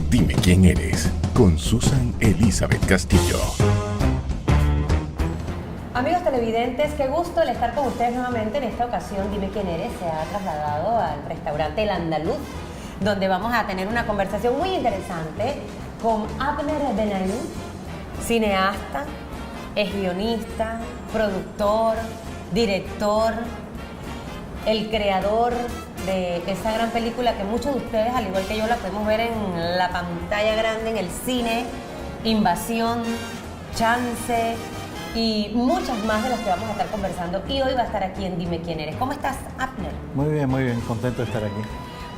Dime quién eres, con Susan Elizabeth Castillo. Amigos televidentes, qué gusto el estar con ustedes nuevamente. En esta ocasión, Dime quién eres se ha trasladado al restaurante El Andaluz, donde vamos a tener una conversación muy interesante con Abner Benaim, cineasta, es guionista, productor, director, el creador de esa gran película que muchos de ustedes, al igual que yo, la podemos ver en la pantalla grande, en el cine, Invasión, Chance y muchas más de las que vamos a estar conversando. Y hoy va a estar aquí en Dime quién eres. ¿Cómo estás, Abner? Muy bien, contento de estar aquí.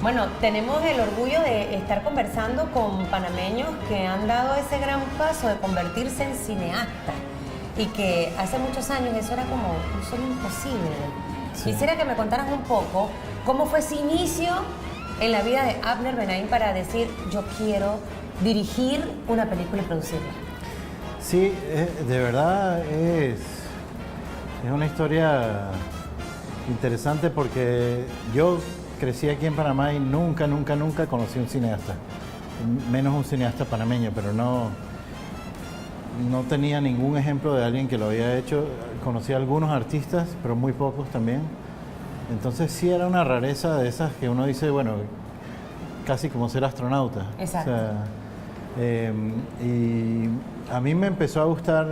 Bueno, tenemos el orgullo de estar conversando con panameños que han dado ese gran paso de convertirse en cineastas y que hace muchos años eso era como un sueño imposible. Sí. Quisiera que me contaras un poco cómo fue ese inicio en la vida de Abner Benaim para decir, yo quiero dirigir una película y producirla. Sí, de verdad es una historia interesante porque yo crecí aquí en Panamá y nunca conocí un cineasta, menos un cineasta panameño, pero no tenía ningún ejemplo de alguien que lo había hecho. Conocí a algunos artistas, pero muy pocos también. Entonces sí era una rareza de esas que uno dice, bueno, casi como ser astronauta. Exacto. O sea, y a mí me empezó a gustar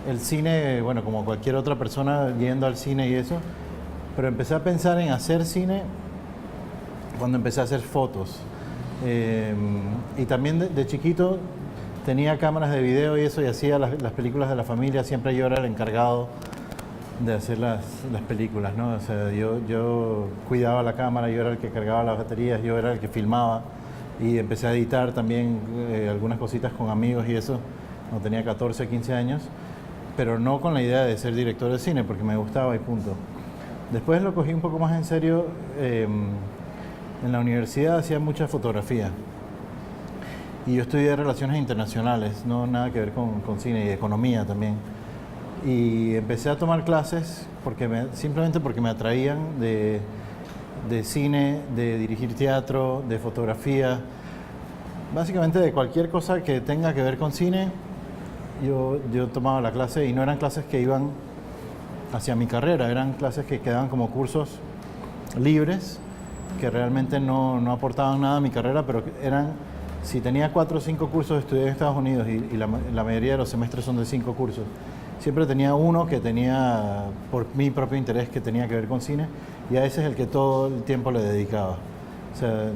el cine, bueno, como cualquier otra persona yendo al cine y eso, pero empecé a pensar en hacer cine cuando empecé a hacer fotos. Y también de chiquito tenía cámaras de video y eso, y hacía las películas de la familia. Siempre yo era el encargado de hacer las películas, ¿no? O sea, yo cuidaba la cámara, yo era el que cargaba las baterías, yo era el que filmaba, y empecé a editar también algunas cositas con amigos y eso, cuando tenía 14, 15 años, pero no con la idea de ser director de cine, porque me gustaba y punto. Después lo cogí un poco más en serio. En la universidad hacía mucha fotografía. Y yo estudié Relaciones Internacionales, no nada que ver con cine, y economía también. Y empecé a tomar clases simplemente porque me atraían de cine, de dirigir teatro, de fotografía. Básicamente de cualquier cosa que tenga que ver con cine, yo tomaba la clase, y no eran clases que iban hacia mi carrera, eran clases que quedaban como cursos libres, que realmente no aportaban nada a mi carrera, pero eran... Si tenía 4 o 5 cursos, estudié en Estados Unidos, y la mayoría de los semestres son de 5 cursos. Siempre tenía uno que tenía, por mi propio interés, que tenía que ver con cine, y a ese es el que todo el tiempo le dedicaba. O sea,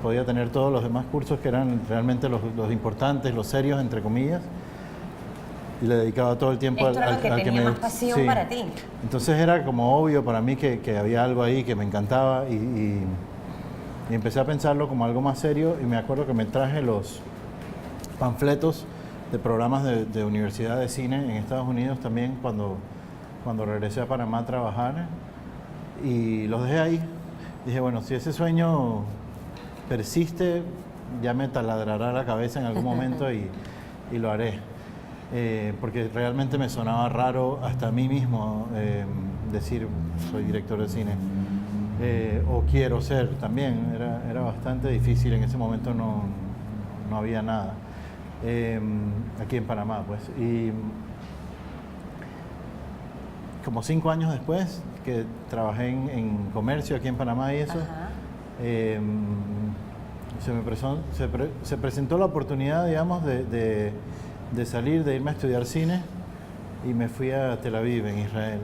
podía tener todos los demás cursos que eran realmente los importantes, los serios, entre comillas, y le dedicaba todo el tiempo al que tenía más pasión. Sí. Para ti. Entonces era como obvio para mí que había algo ahí que me encantaba, y empecé a pensarlo como algo más serio, y me acuerdo que me traje los panfletos de programas de universidad de cine en Estados Unidos también cuando regresé a Panamá a trabajar, y los dejé ahí. Dije, bueno, si ese sueño persiste, ya me taladrará la cabeza en algún momento y lo haré. Porque realmente me sonaba raro hasta a mí mismo decir, soy director de cine. O quiero ser también, era bastante difícil. En ese momento no había nada aquí en Panamá, pues. Y como 5 años después que trabajé en comercio aquí en Panamá y eso, se presentó la oportunidad, digamos, de salir, de irme a estudiar cine, y me fui a Tel Aviv, en Israel.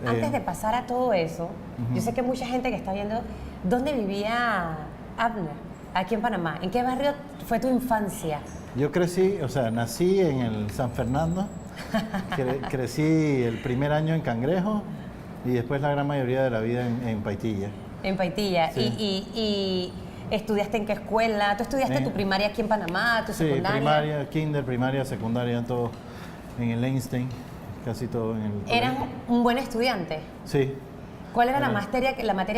Antes de pasar a todo eso, yo sé que mucha gente que está viendo, ¿dónde vivía Abner? Aquí en Panamá. ¿En qué barrio fue tu infancia? Yo crecí, o sea, nací en el San Fernando, crecí el primer año en Cangrejo, y después la gran mayoría de la vida en Paitilla. En Paitilla. Sí. ¿Y estudiaste en qué escuela? ¿Tú estudiaste tu primaria aquí en Panamá, tu secundaria? Sí, primaria, kinder, primaria, secundaria, todo en el Einstein. Casi todo en el... ¿Eras un buen estudiante? Sí. ¿Cuál era la materia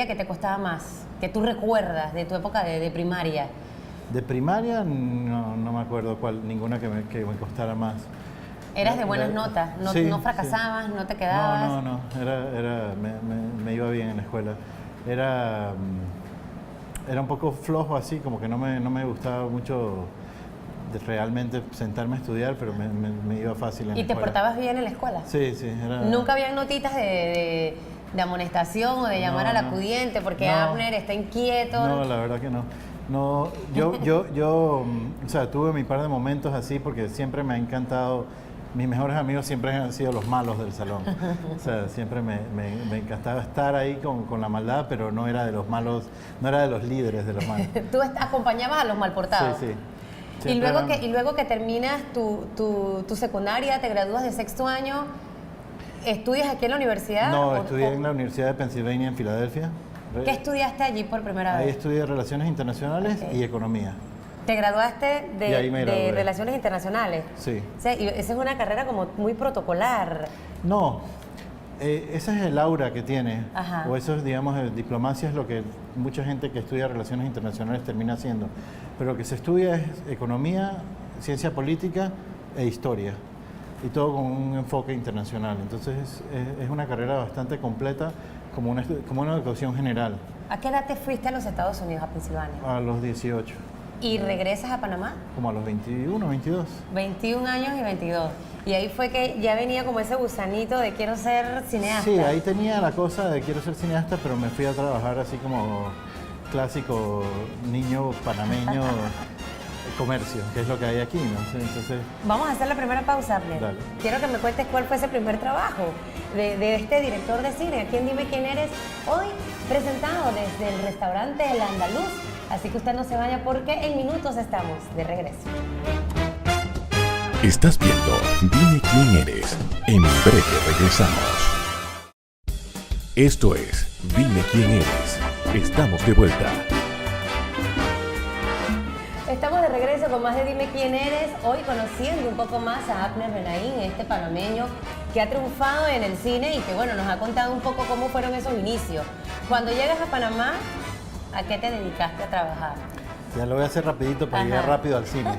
que te costaba más, que tú recuerdas de tu época de primaria? De primaria no me acuerdo ninguna que me costara más. ¿Eras de buenas notas? ¿No fracasabas? Sí. ¿No te quedabas? No. Me iba bien en la escuela. era un poco flojo así, como que no me gustaba mucho realmente sentarme a estudiar, pero me iba fácil en la ¿Y te escuela. portabas bien en la escuela? Sí, sí. ¿Nunca habían notitas de amonestación o de llamar al acudiente porque Abner está inquieto? No, la verdad que no. No, o sea, tuve mi par de momentos así porque siempre me ha encantado. Mis mejores amigos siempre han sido los malos del salón. O sea, siempre me encantaba estar ahí con la maldad, pero no era de los malos, no era de los líderes de los malos. Tú acompañabas a los malportados. Sí, sí. Y luego que terminas tu secundaria, te gradúas de sexto año, ¿estudias aquí en la universidad? No, estudié en la Universidad de Pennsylvania en Filadelfia. ¿Qué estudiaste allí por primera vez? Ahí estudié Relaciones Internacionales y Economía. ¿Te graduaste Y ahí me de gradué. Relaciones Internacionales? Sí. O sea, y esa es una carrera como muy protocolar. No, ese es el aura que tiene. Ajá. O eso es, digamos, diplomacia es lo que mucha gente que estudia Relaciones Internacionales termina haciendo. Pero lo que se estudia es economía, ciencia política e historia. Y todo con un enfoque internacional. Entonces es una carrera bastante completa, como una educación general. ¿A qué edad te fuiste a los Estados Unidos, a Pensilvania? A los 18, ¿Y regresas a Panamá? como a los 21, 22. 21 años y 22. Y ahí fue que ya venía como ese gusanito de quiero ser cineasta. Sí, ahí tenía la cosa de quiero ser cineasta, pero me fui a trabajar así como clásico niño panameño comercio, que es lo que hay aquí, ¿no? Sí, entonces, Vamos a hacer la primera pausa, Abner. Dale. Quiero que me cuentes cuál fue ese primer trabajo de este director de cine. Aquí en Dime Quién Eres, hoy presentado desde el restaurante El Andaluz. Así que usted no se vaya porque en minutos estamos de regreso. Estás viendo Dime Quién Eres. En breve regresamos. Esto es Dime Quién Eres. Estamos de vuelta. Estamos de regreso con más de Dime Quién Eres, hoy conociendo un poco más a Abner Benaín, este panameño que ha triunfado en el cine y que bueno, nos ha contado un poco cómo fueron esos inicios. Cuando llegas a Panamá, ¿a qué te dedicaste a trabajar? ya lo voy a hacer rapidito para Ajá. llegar rápido al cine.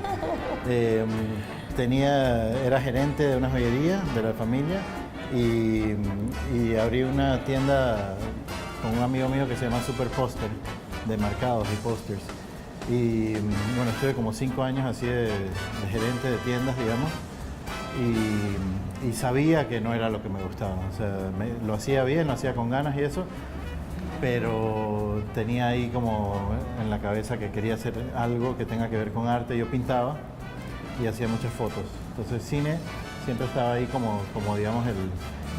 Era gerente de una joyería de la familia y abrí una tienda con un amigo mío que se llama Super Poster, de marcados y posters. Y bueno, estuve como 5 años así de gerente de tiendas, digamos, y sabía que no era lo que me gustaba. O sea, lo hacía bien, lo hacía con ganas y eso, pero tenía ahí como en la cabeza que quería hacer algo que tenga que ver con arte. Yo pintaba y hacía muchas fotos. Entonces cine siempre estaba ahí como digamos,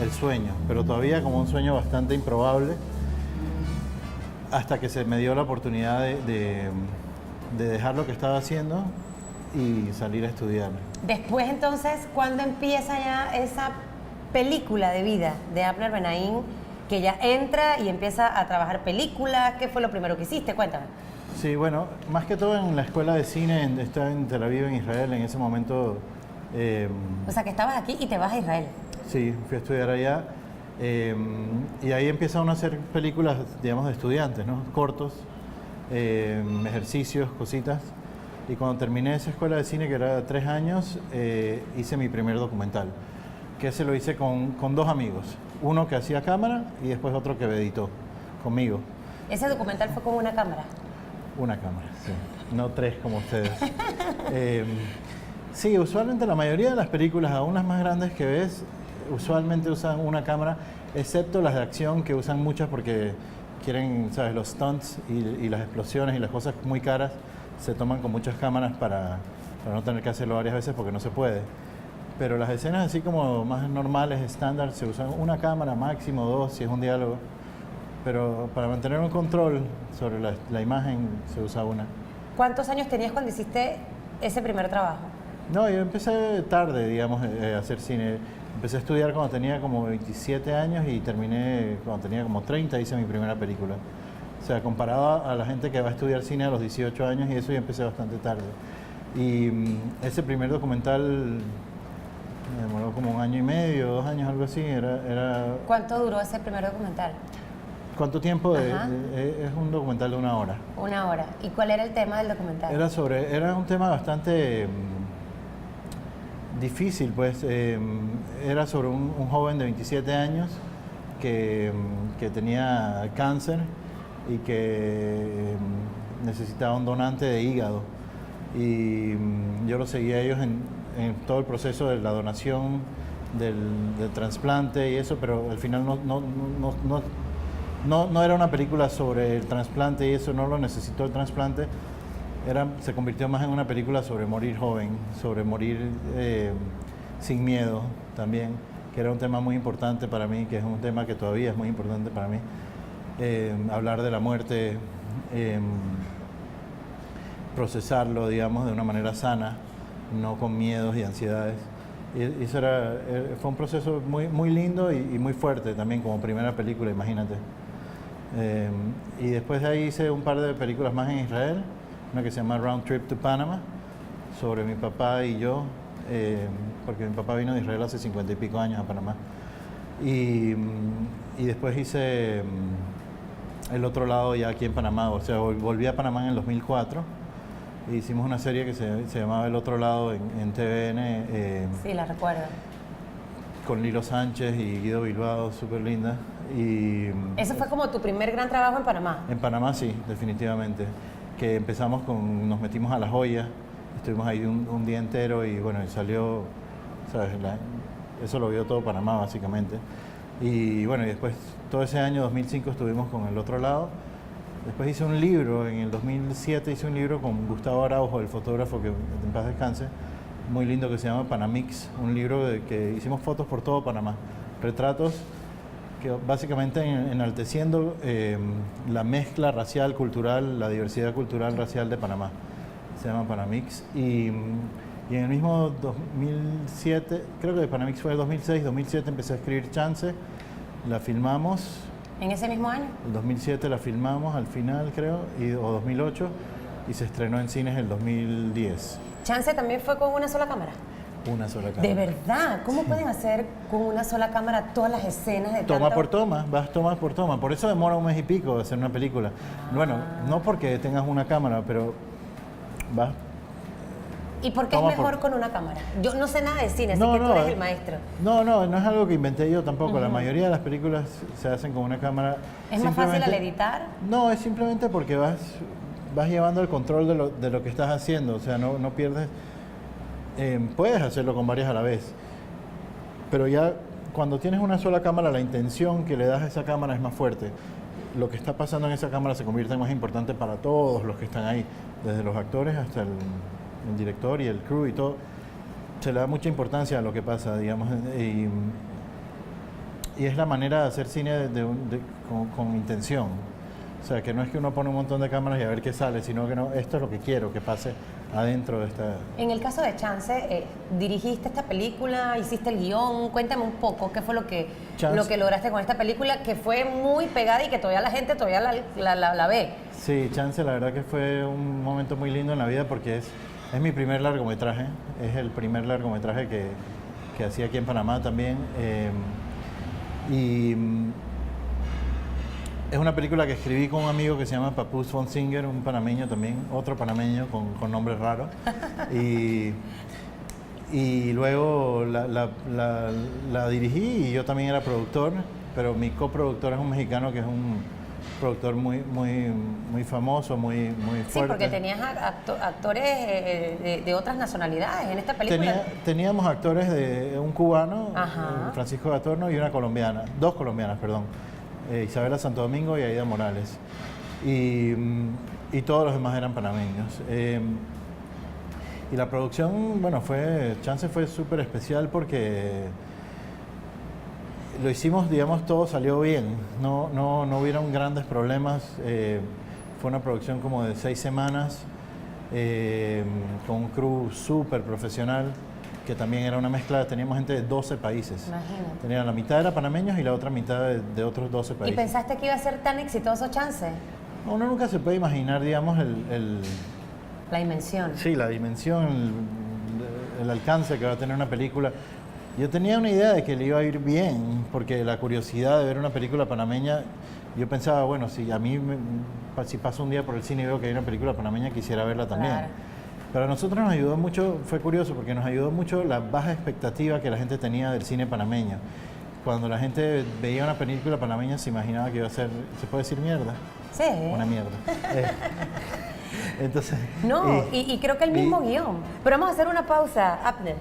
el sueño, pero todavía como un sueño bastante improbable, hasta que se me dio la oportunidad de dejar lo que estaba haciendo y salir a estudiar. Después entonces, ¿cuándo empieza ya esa película de vida de Abner Benaín, que ya entra y empieza a trabajar películas? ¿Qué fue lo primero que hiciste? Cuéntame. Sí, bueno, más que todo en la escuela de cine, estaba en Tel Aviv, en Israel, en ese momento. O sea, que estabas aquí y te vas a Israel. Sí, fui a estudiar allá. Y ahí empezaron a hacer películas, digamos, de estudiantes, ¿no? Cortos, ejercicios, cositas. Y cuando terminé esa escuela de cine, que era 3 años, hice mi primer documental, que ese lo hice con 2 amigos. Uno que hacía cámara y después otro que editó conmigo. Ese documental fue con una cámara. Una cámara, sí. No 3 como ustedes. Sí, usualmente la mayoría de las películas, aún las más grandes que ves, usualmente usan una cámara, excepto las de acción, que usan muchas porque quieren, ¿sabes? Los stunts y las explosiones y las cosas muy caras se toman con muchas cámaras para no tener que hacerlo varias veces porque no se puede. Pero las escenas así como más normales, estándar, se usan una cámara, máximo 2 si es un diálogo. Pero para mantener un control sobre la imagen se usa una. ¿Cuántos años tenías cuando hiciste ese primer trabajo? No, yo empecé tarde, digamos, a hacer cine. Empecé a estudiar cuando tenía como 27 años y terminé cuando tenía como 30, hice mi primera película. O sea, comparado a la gente que va a estudiar cine a los 18 años y eso, yo empecé bastante tarde. Y ese primer documental me demoró como 1 año y medio, 2 años, algo así. ¿Cuánto duró ese primer documental? ¿Cuánto tiempo? Ajá. Es un documental de 1 hora. 1 hora. ¿Y cuál era el tema del documental? Era un tema bastante difícil, pues. Era sobre un joven de 27 años que tenía cáncer y que necesitaba un donante de hígado. Y yo los seguía a ellos en todo el proceso de la donación, del trasplante y eso, pero al final no era una película sobre el trasplante y eso, no lo necesitó el trasplante. Se convirtió más en una película sobre morir joven, sobre morir sin miedo también, que era un tema muy importante para mí, que es un tema que todavía es muy importante para mí. Hablar de la muerte, procesarlo, digamos, de una manera sana, no con miedos y ansiedades. Y eso fue un proceso muy lindo y muy fuerte también como primera película, imagínate. Y después de ahí hice un par de películas más en Israel, una que se llama Round Trip to Panama, sobre mi papá y yo, porque mi papá vino de Israel hace 50 y pico años a Panamá. Y después hice El Otro Lado ya aquí en Panamá, o sea, volví a Panamá en el 2004 e hicimos una serie que se llamaba El Otro Lado en TVN. Sí, la recuerdo. Con Lilo Sánchez y Guido Bilbao, súper linda. ¿Eso fue como tu primer gran trabajo en Panamá? En Panamá sí, definitivamente. Que nos metimos a La Joya, estuvimos ahí un día entero y bueno, y salió, ¿sabes? Eso lo vio todo Panamá básicamente. Y bueno, y después todo ese año 2005 estuvimos con El Otro Lado. Después hice un libro, en el 2007 hice un libro con Gustavo Araujo, el fotógrafo que en paz descanse, muy lindo, que se llama Panamix, un libro que hicimos fotos por todo Panamá, retratos que básicamente enalteciendo la mezcla racial, cultural, la diversidad cultural racial de Panamá. Se llama Panamix. Y en el mismo 2007, creo que Panamix fue el 2006, 2007 empecé a escribir Chance, la filmamos. ¿En ese mismo año? El 2007 la filmamos al final, creo, o 2008, y se estrenó en cines el 2010. ¿Chance también fue con una sola cámara? Una sola cámara. ¿De verdad? ¿Cómo pueden hacer con una sola cámara todas las escenas de Toma tanto? por toma, vas toma por toma. Por eso demora un mes y pico hacer una película. Bueno, no porque tengas una cámara, pero vas... ¿Y por qué es mejor con una cámara? Yo no sé nada de cine, así que tú eres el maestro. No es algo que inventé yo tampoco. La mayoría de las películas se hacen con una cámara. ¿Es más fácil al editar? No, es simplemente porque vas llevando el control de lo que estás haciendo. O sea, no pierdes... puedes hacerlo con varias a la vez, pero ya cuando tienes una sola cámara, la intención que le das a esa cámara es más fuerte. Lo que está pasando en esa cámara se convierte en más importante para todos los que están ahí, desde los actores hasta el director y el crew y todo. Se le da mucha importancia a lo que pasa, digamos, y es la manera de hacer cine con intención. O sea, que no es que uno pone un montón de cámaras y a ver qué sale, sino que no, esto es lo que quiero que pase adentro de esta... En el caso de Chance, dirigiste esta película, hiciste el guión, cuéntame un poco qué fue lo que lograste con esta película, que fue muy pegada y que todavía la gente todavía la ve. Sí, Chance la verdad que fue un momento muy lindo en la vida porque es mi primer largometraje, es el primer largometraje que hacía aquí en Panamá también. Es una película que escribí con un amigo que se llama Papus von Singer, un panameño también, otro panameño con nombre raro. Y luego la dirigí y yo también era productor, pero mi coproductor es un mexicano que es un productor muy famoso, muy fuerte. Sí, porque tenías actores de otras nacionalidades en esta película. Teníamos actores de un cubano, Ajá. Francisco Gatorno, y una colombiana, dos colombianas, perdón. Isabela Santo Domingo y Aida Morales. Y todos los demás eran panameños. Y la producción, bueno, Chance fue súper especial porque lo hicimos, digamos, todo salió bien. No hubieron grandes problemas. Fue una producción como de 6 semanas, con un crew súper profesional, que también era una mezcla, teníamos gente de 12 países. Imagínate. Tenía la mitad era panameños y la otra mitad de otros 12 países. ¿Y pensaste que iba a ser tan exitoso Chance? Uno nunca se puede imaginar, digamos, La dimensión. Sí, la dimensión, el alcance que va a tener una película. Yo tenía una idea de que le iba a ir bien, porque la curiosidad de ver una película panameña, yo pensaba, bueno, si paso un día por el cine y veo que hay una película panameña, quisiera verla también. Claro. Pero a nosotros nos ayudó mucho, fue curioso, porque nos ayudó mucho la baja expectativa que la gente tenía del cine panameño. Cuando la gente veía una película panameña se imaginaba que iba a ser, ¿se puede decir mierda? Sí. Una mierda. Entonces... No, y creo que el mismo guión. Pero vamos a hacer una pausa, Abner.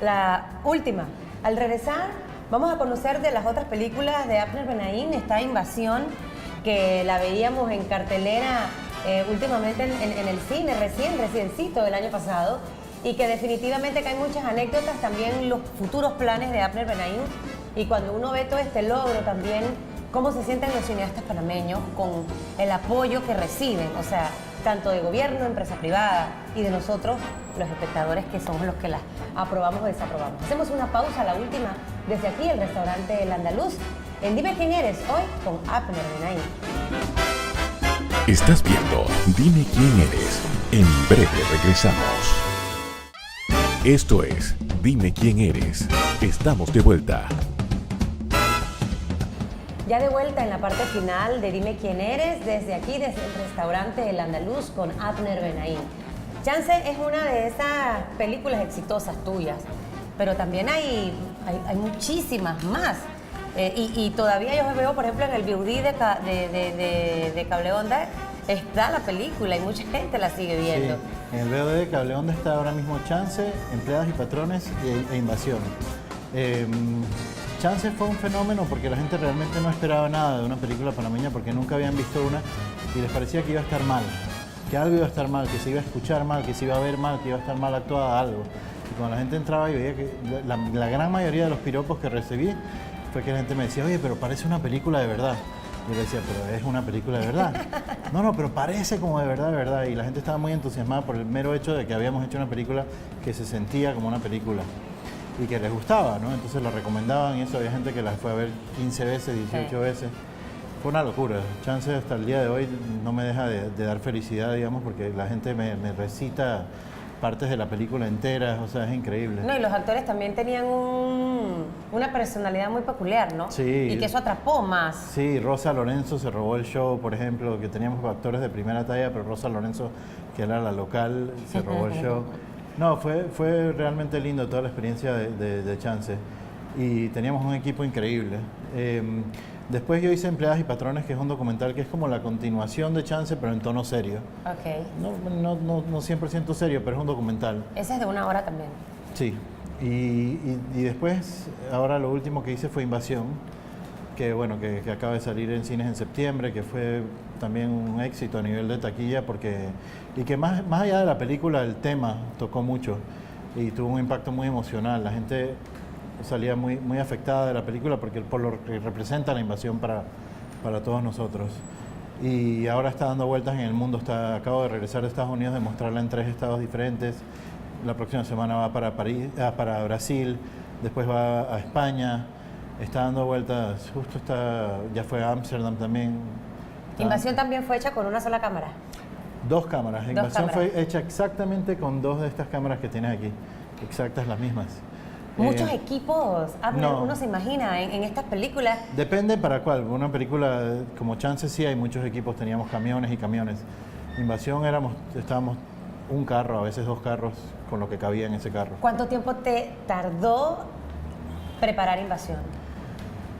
La última. Al regresar, vamos a conocer de las otras películas de Abner Benaim. Está Invasión, que la veíamos en cartelera últimamente en el cine, reciencito del año pasado. Y que definitivamente que hay muchas anécdotas, también los futuros planes de Abner Benaim. Y cuando uno ve todo este logro también, cómo se sienten los cineastas panameños con el apoyo que reciben, o sea, tanto de gobierno, empresa privada y de nosotros, los espectadores, que somos los que las aprobamos o desaprobamos. Hacemos una pausa, la última, desde aquí, el restaurante El Andaluz, en Dime Quién Eres, hoy con Abner Benaim. Estás viendo Dime Quién Eres. En breve regresamos. Esto es Dime Quién Eres. Estamos de vuelta. Ya de vuelta en la parte final de Dime Quién Eres, desde aquí, desde el restaurante El Andaluz con Abner Benaim. Chance es una de esas películas exitosas tuyas, pero también hay muchísimas más. Y todavía yo veo, por ejemplo, en el VOD de Cable Onda, está la película y mucha gente la sigue viendo. Sí, en el VOD de Cable Onda está ahora mismo Chance, Empleadas y Patrones e Invasión. Chance fue un fenómeno porque la gente realmente no esperaba nada de una película panameña porque nunca habían visto una y les parecía que iba a estar mal, que algo iba a estar mal, que se iba a escuchar mal, que se iba a ver mal, que iba a estar mal actuada algo. Y cuando la gente entraba y veía que la gran mayoría de los piropos que recibí fue que la gente me decía, oye, pero parece una película de verdad. Yo le decía, pero es una película de verdad. No, pero parece como de verdad, de verdad. Y la gente estaba muy entusiasmada por el mero hecho de que habíamos hecho una película que se sentía como una película y que les gustaba, ¿no? Entonces la recomendaban y eso, había gente que la fue a ver 15 veces, 18 veces. Fue una locura. Chance hasta el día de hoy no me deja de dar felicidad, digamos, porque la gente me recita partes de la película enteras, o sea, es increíble. No, y los actores también tenían una personalidad muy peculiar, ¿no? Sí. Y que eso atrapó más. Sí, Rosa Lorenzo se robó el show, por ejemplo, que teníamos actores de primera talla, pero Rosa Lorenzo, que era la local, se robó el show. No, fue realmente lindo toda la experiencia de Chance y teníamos un equipo increíble. Después yo hice Empleadas y Patrones, que es un documental que es como la continuación de Chance, pero en tono serio. Ok. No 100% serio, pero es un documental. Ese es de 1 hora también. Sí. Y después, ahora lo último que hice fue Invasión, que bueno, que acaba de salir en cines en septiembre, que fue también un éxito a nivel de taquilla, y que más allá de la película, el tema tocó mucho y tuvo un impacto muy emocional. La gente salía muy afectada de la película por lo que representa la invasión para todos nosotros. Y ahora está dando vueltas en el mundo. Acabo de regresar de Estados Unidos de mostrarla en 3 estados diferentes. La próxima semana va para Brasil, después va a España. Está dando vueltas, ya fue a Ámsterdam también. Invasión también fue hecha con una sola cámara. 2 cámaras. Invasión cámaras. fue hecha exactamente con 2 de estas cámaras que tienes aquí. Exactas las mismas. Muchos equipos, Abner, no. uno se imagina en estas películas. Depende para cuál. Una película como Chance sí hay muchos equipos, teníamos camiones y camiones. Invasión estábamos un carro, a veces 2 carros, con lo que cabía en ese carro. ¿Cuánto tiempo te tardó preparar Invasión?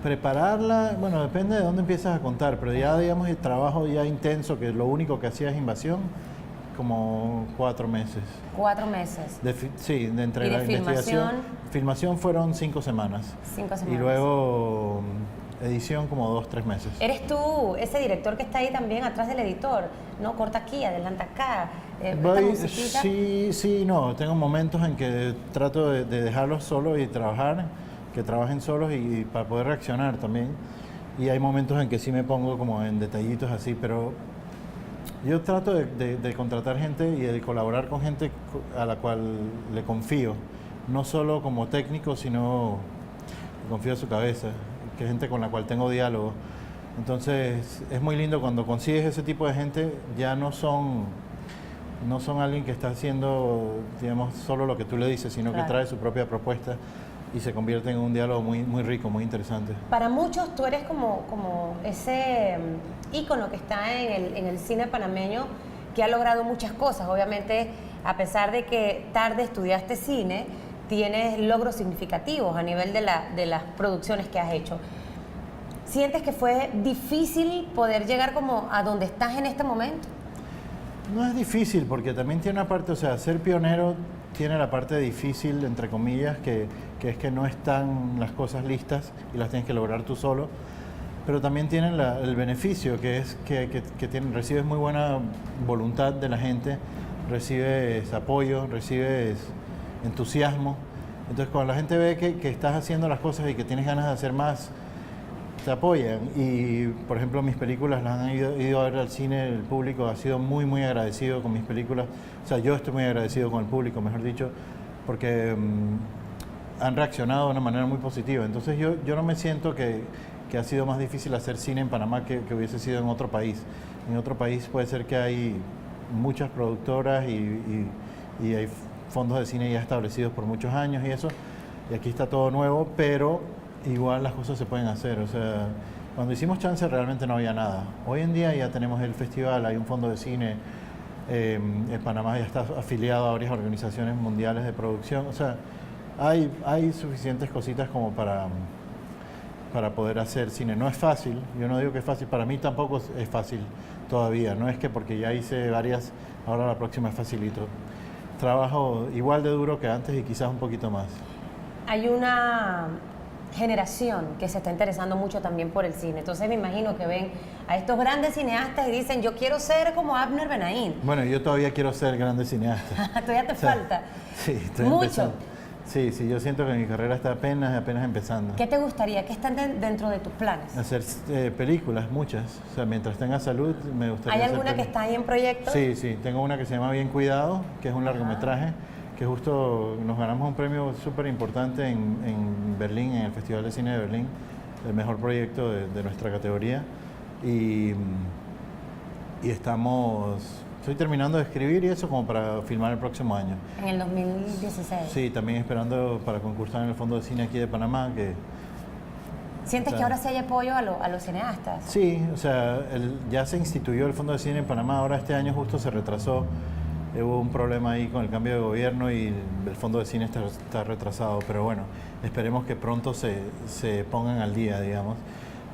Prepararla, bueno, depende de dónde empiezas a contar, pero ya digamos el trabajo ya intenso, que lo único que hacía es Invasión, como 4 meses. 4 meses. Sí, de entre ¿Y de la investigación. Filmación fueron 5 semanas. 5 semanas. Y luego edición como 2-3 meses. Eres tú, ese director que está ahí también atrás del editor, ¿no? Corta aquí, adelanta acá. Esta musiquita. Sí, no. Tengo momentos en que trato de dejarlos solos y trabajar, que trabajen solos y para poder reaccionar también. Y hay momentos en que sí me pongo como en detallitos así, pero yo trato de contratar gente y de colaborar con gente a la cual le confío. No solo como técnico, sino confío en su cabeza, que es gente con la cual tengo diálogo. Entonces es muy lindo cuando consigues ese tipo de gente, ya no son alguien que está haciendo, digamos, solo lo que tú le dices, sino Claro. que trae su propia propuesta y se convierte en un diálogo muy rico, muy interesante. Para muchos tú eres como ese ícono que está en el cine panameño, que ha logrado muchas cosas. Obviamente, a pesar de que tarde estudiaste cine, tienes logros significativos a nivel de las producciones que has hecho. ¿Sientes que fue difícil poder llegar como a donde estás en este momento? No es difícil porque también tiene una parte, o sea, ser pionero tiene la parte difícil, entre comillas, que es que no están las cosas listas y las tienes que lograr tú solo, pero también tienen el beneficio, que es que recibes muy buena voluntad de la gente, recibes apoyo, recibes entusiasmo. Entonces cuando la gente ve que estás haciendo las cosas y que tienes ganas de hacer más, te apoyan. Y por ejemplo mis películas las han ido a ver al cine, el público ha sido muy muy agradecido con mis películas, o sea, yo estoy muy agradecido con el público, mejor dicho, porque han reaccionado de una manera muy positiva. Entonces yo no me siento que ha sido más difícil hacer cine en Panamá que hubiese sido en otro país. En otro país puede ser que hay muchas productoras y hay fondos de cine ya establecidos por muchos años y eso, y aquí está todo nuevo, pero igual las cosas se pueden hacer. O sea, cuando hicimos Chance realmente no había nada. Hoy en día ya tenemos el festival, hay un fondo de cine, en Panamá ya está afiliado a varias organizaciones mundiales de producción. O sea, hay suficientes cositas como para poder hacer cine. No es fácil, yo no digo que es fácil, para mí tampoco es fácil todavía. No es que porque ya hice varias, ahora la próxima es facilito. Trabajo igual de duro que antes y quizás un poquito más. Hay una generación que se está interesando mucho también por el cine. Entonces me imagino que ven a estos grandes cineastas y dicen, yo quiero ser como Abner Benaim. Bueno, yo todavía quiero ser grande cineasta. Todavía te falta. Sí, estoy mucho. Empezando. Sí, yo siento que mi carrera está apenas empezando. ¿Qué te gustaría? ¿Qué están dentro de tus planes? Hacer películas, muchas. O sea, mientras tenga salud, me gustaría ¿Hay hacer alguna que está ahí en proyecto? Sí, tengo una que se llama Bien Cuidado, que es un largometraje, que justo nos ganamos un premio súper importante en Berlín, en el Festival de Cine de Berlín, el mejor proyecto de nuestra categoría. Y estoy terminando de escribir y eso como para filmar el próximo año. En el 2016. Sí, también esperando para concursar en el Fondo de Cine aquí de Panamá. ¿Sientes que ahora sí hay apoyo a los cineastas? Sí, o sea, ya se instituyó el Fondo de Cine en Panamá, ahora este año justo se retrasó. Hubo un problema ahí con el cambio de gobierno y el Fondo de Cine está retrasado, pero bueno, esperemos que pronto se pongan al día, digamos,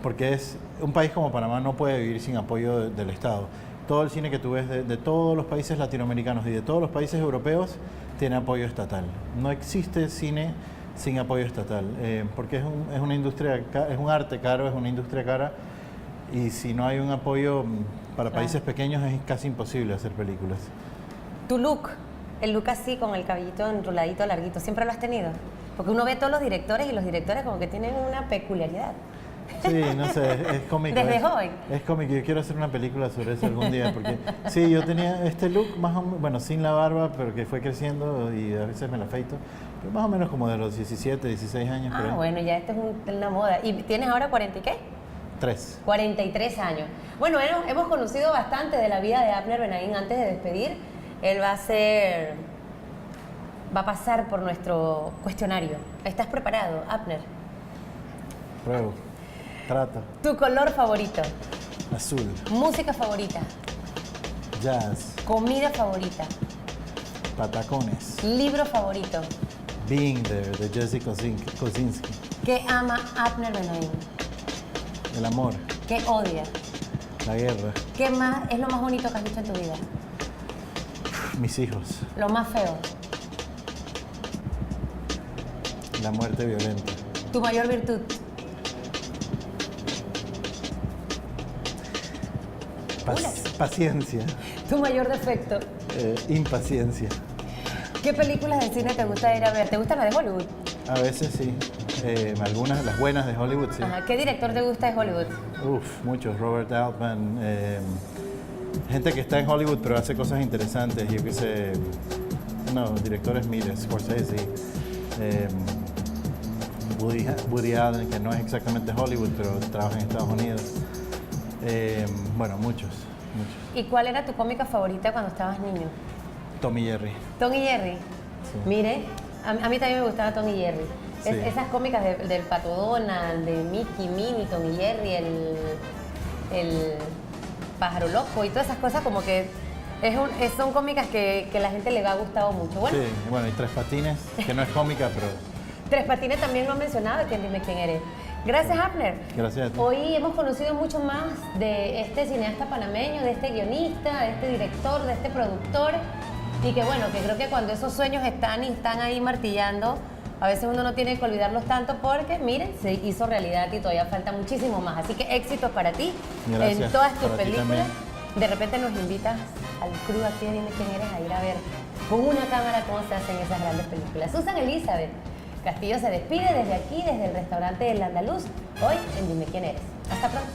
porque un país como Panamá no puede vivir sin apoyo del Estado. Todo el cine que tú ves de todos los países latinoamericanos y de todos los países europeos tiene apoyo estatal. No existe cine sin apoyo estatal, porque es una industria, es un arte caro, es una industria cara, y si no hay un apoyo para países pequeños es casi imposible hacer películas. Tu look, el look así con el cabellito enroladito, larguito, ¿siempre lo has tenido? Porque uno ve todos los directores y los directores como que tienen una peculiaridad. Sí, no sé, es cómico. Desde joven. Es cómico, yo quiero hacer una película sobre eso algún día, porque sí, yo tenía este look más o menos, bueno, sin la barba, pero que fue creciendo y a veces me la afeito, pero más o menos como de los 17, 16 años. Ah, bueno, ya esto es una moda. ¿Y tienes ahora 40 y qué? 3. 43 años. Bueno, hemos conocido bastante de la vida de Abner Benaim. Antes de despedir, él va a pasar por nuestro cuestionario. ¿Estás preparado, Abner? Pruebo. Trato. ¿Tu color favorito? Azul. ¿Música favorita? Jazz. ¿Comida favorita? Patacones. ¿Libro favorito? Being There, de Jesse Kosinski. ¿Qué ama Abner Benaim? El amor. ¿Qué odia? La guerra. ¿Qué más es lo más bonito que has visto en tu vida? Mis hijos. Lo más feo. La muerte violenta. ¿Tu mayor virtud? Paciencia. ¿Tu mayor defecto? Impaciencia. ¿Qué películas de cine te gusta ir a ver? ¿Te gustan las de Hollywood? A veces sí. Algunas, las buenas de Hollywood, sí. Ajá. ¿Qué director te gusta de Hollywood? Muchos. Robert Altman. Gente que está en Hollywood pero hace cosas interesantes. Yo qué sé. No, directores miles. Scorsese. Woody Allen, que no es exactamente Hollywood, pero trabaja en Estados Unidos. Bueno, muchos. ¿Y cuál era tu cómica favorita cuando estabas niño? Tom y Jerry. Tom y Jerry. Sí. Mire, a mí también me gustaba Tom y Jerry. Sí. Esas cómicas del Pato Donald, de Mickey, Minnie, Tom y Jerry, el pájaro loco y todas esas cosas como que son cómicas que la gente le ha gustado mucho. Bueno, Sí, bueno, y Tres Patines, que no es cómica, pero... Tres Patines también lo han mencionado, que Dime quién eres. Gracias, Abner. Gracias a ti. Hoy hemos conocido mucho más de este cineasta panameño, de este guionista, de este director, de este productor. Y que bueno, que creo que cuando esos sueños están ahí martillando, a veces uno no tiene que olvidarlos tanto porque, miren, se hizo realidad y todavía falta muchísimo más. Así que éxitos para ti Gracias. en todas tus Para ti películas. también. De repente nos invitas al crew aquí de Dime Quién Eres a ir a ver con una cámara cómo se hacen esas grandes películas. Susan Elizabeth Castillo se despide desde aquí, desde el restaurante El Andaluz, hoy en Dime Quién Eres. Hasta pronto.